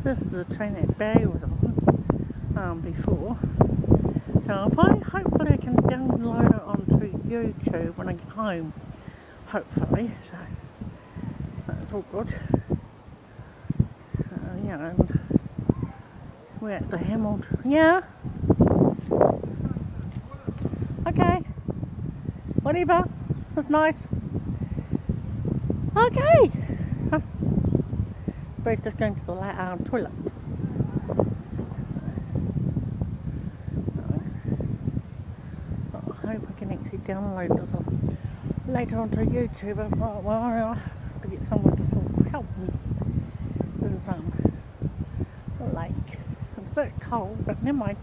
This is the train that Barry was on before. So hopefully I can download it onto YouTube when I get home. Hopefully. So that's all good. Yeah, and we're at the Hamilton. Yeah. Okay. Whatever. That's nice. Okay. Barry's just going to the toilet. I hope I can actually download this later onto YouTube. I thought, well, I'll have to get someone to sort of help me. There's a lake. It's a bit cold, but never mind.